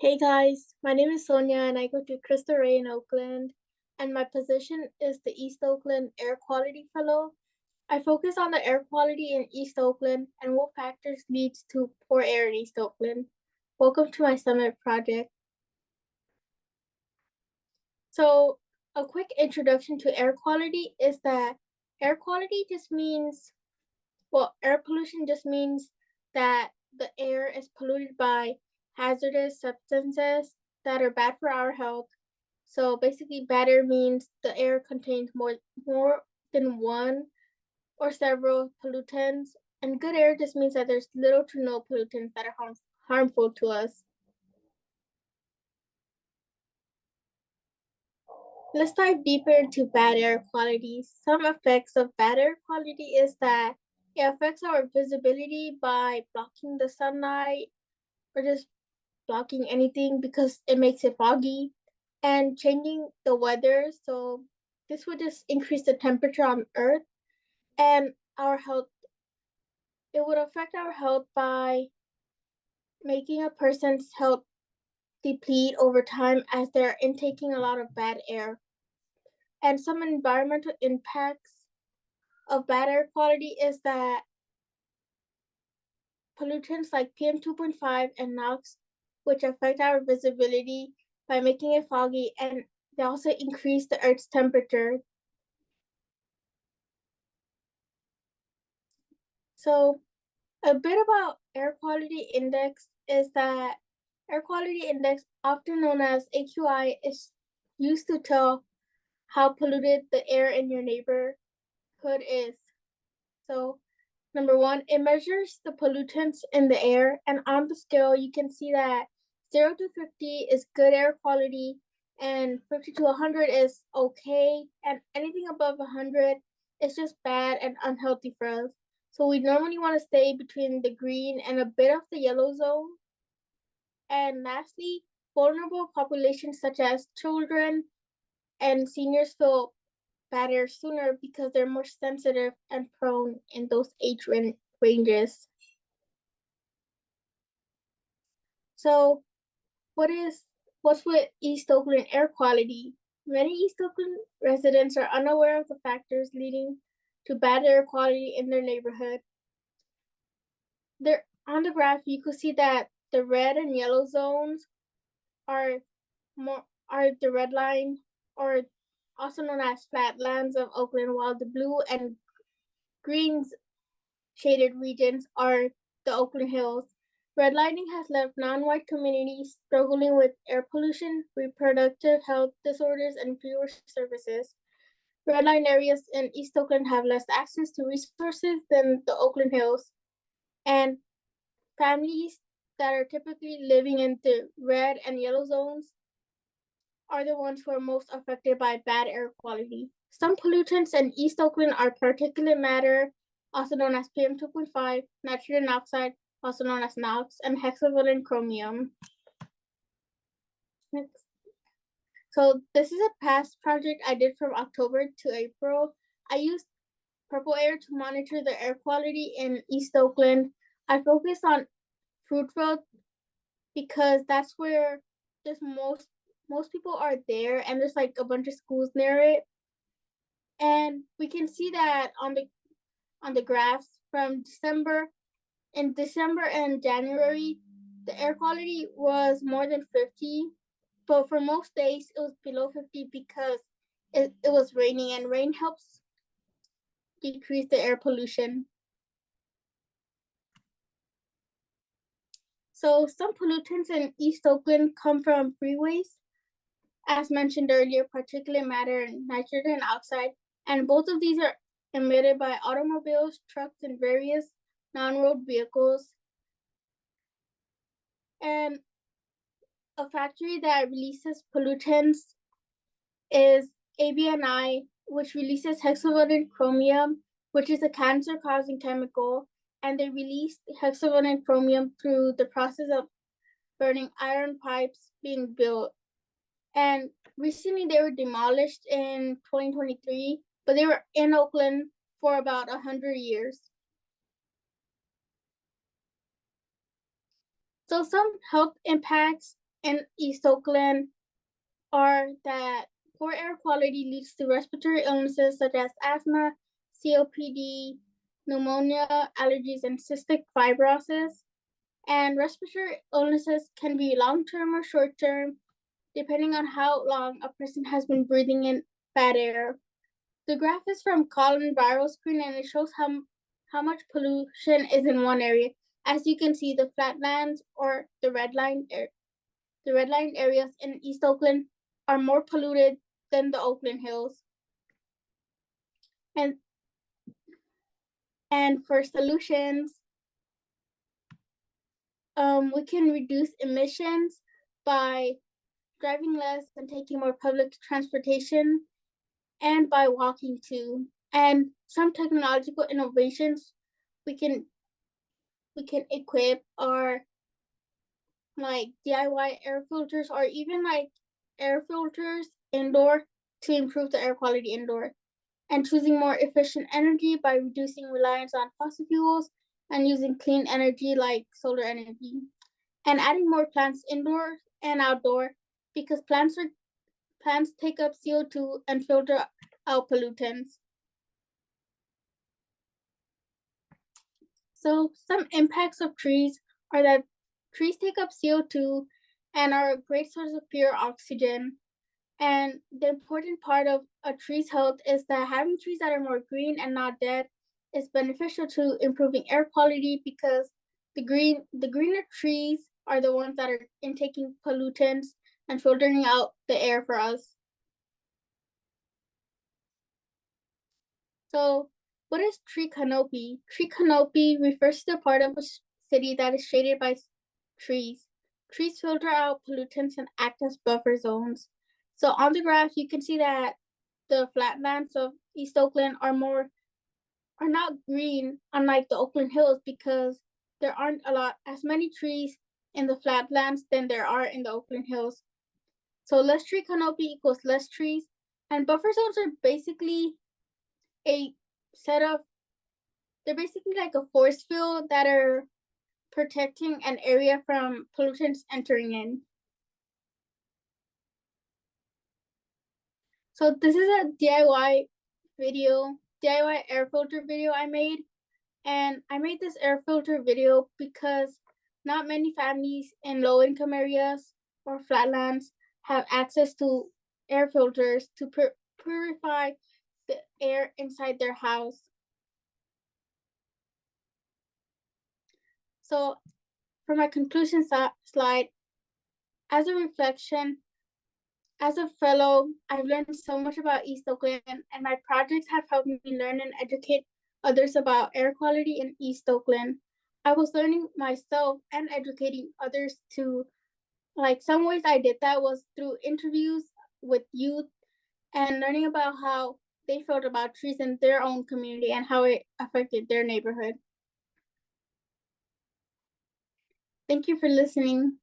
Hey guys, my name is Sonia and I go to Cristo Rey in Oakland, and my position is the East Oakland Air Quality Fellow. I focus on the air quality in East Oakland and what factors leads to poor air in East Oakland. Welcome to my summit project. So, a quick introduction to air quality is that air quality just means, air pollution just means that the air is polluted by hazardous substances that are bad for our health. So basically, bad air means the air contains more than one or several pollutants, and good air just means that there's little to no pollutants that are harmful to us. Let's dive deeper into bad air quality. Some effects of bad air quality is that it affects our visibility by blocking the sunlight or just blocking anything because it makes it foggy and changing the weather. So this would just increase the temperature on Earth and our health. It would affect our health by making a person's health deplete over time as they're intaking a lot of bad air. And some environmental impacts of bad air quality is that pollutants like PM2.5 and NOx, which affect our visibility by making it foggy, and they also increase the Earth's temperature. So a bit about air quality index is that air quality index, often known as AQI, is used to tell how polluted the air in your neighborhood is. So number one, it measures the pollutants in the air, and on the scale, you can see that 0 to 50 is good air quality, and 50 to 100 is okay, and anything above 100 is just bad and unhealthy for us. So we normally want to stay between the green and a bit of the yellow zone. And lastly, vulnerable populations such as children and seniors feel better sooner because they're more sensitive and prone in those age ranges. So, what's with East Oakland air quality? Many East Oakland residents are unaware of the factors leading to bad air quality in their neighborhood. There, on the graph, you can see that the red and yellow zones are the red line, or also known as flatlands of Oakland, while the blue and green shaded regions are the Oakland Hills. Redlining has left non-white communities struggling with air pollution, reproductive health disorders, and fewer services. Redline areas in East Oakland have less access to resources than the Oakland Hills, and families that are typically living in the red and yellow zones are the ones who are most affected by bad air quality. Some pollutants in East Oakland are particulate matter, also known as PM2.5, nitrogen oxide, also known as NOx, and hexavalent chromium. Next. So this is a past project I did from October to April. I used purple air to monitor the air quality in East Oakland. I focused on Fruitville because that's where there's most people are there, and there's like a bunch of schools near it. And we can see that on the graphs from December and January, the air quality was more than 50, but for most days it was below 50 because it was raining, and rain helps decrease the air pollution. So some pollutants in East Oakland come from freeways, as mentioned earlier, particulate matter and nitrogen oxide, and both of these are emitted by automobiles, trucks, and various non-road vehicles. And a factory that releases pollutants is ABNI, which releases hexavalent chromium, which is a cancer-causing chemical, and they release hexavalent chromium through the process of burning iron pipes being built. And recently they were demolished in 2023, but they were in Oakland for about 100 years. So some health impacts in East Oakland are that poor air quality leads to respiratory illnesses such as asthma, COPD, pneumonia, allergies, and cystic fibrosis. And respiratory illnesses can be long-term or short-term, depending on how long a person has been breathing in bad air. The graph is from Colin Viral Screen, and it shows how much pollution is in one area. As you can see, the flatlands or the red line areas in East Oakland are more polluted than the Oakland Hills. And for solutions, we can reduce emissions by driving less and taking more public transportation, and by walking too. And some technological innovations we can equip are like DIY air filters, or even like air filters indoor to improve the air quality indoor, and choosing more efficient energy by reducing reliance on fossil fuels and using clean energy like solar energy, and adding more plants indoor and outdoor, because plants take up CO2 and filter out pollutants. So some impacts of trees are that trees take up CO2 and are a great source of pure oxygen. And the important part of a tree's health is that having trees that are more green and not dead is beneficial to improving air quality, because the greener trees are the ones that are intaking pollutants and filtering out the air for us. So, what is tree canopy? Tree canopy refers to the part of a city that is shaded by trees. Trees filter out pollutants and act as buffer zones. So on the graph, you can see that the flatlands of East Oakland are not green, unlike the Oakland Hills, because there aren't as many trees in the flatlands than there are in the Oakland Hills. So less tree canopy equals less trees, and buffer zones are basically they're basically like a force field that are protecting an area from pollutants entering in. So this is a DIY air filter video I made. And I made this air filter video because not many families in low-income areas or flatlands have access to air filters to purify the air inside their house. So for my conclusion slide, as a reflection, as a fellow, I've learned so much about East Oakland, and my projects have helped me learn and educate others about air quality in East Oakland. I was learning myself and educating others too. Like, some ways I did that was through interviews with youth and learning about how they felt about trees in their own community and how it affected their neighborhood. Thank you for listening.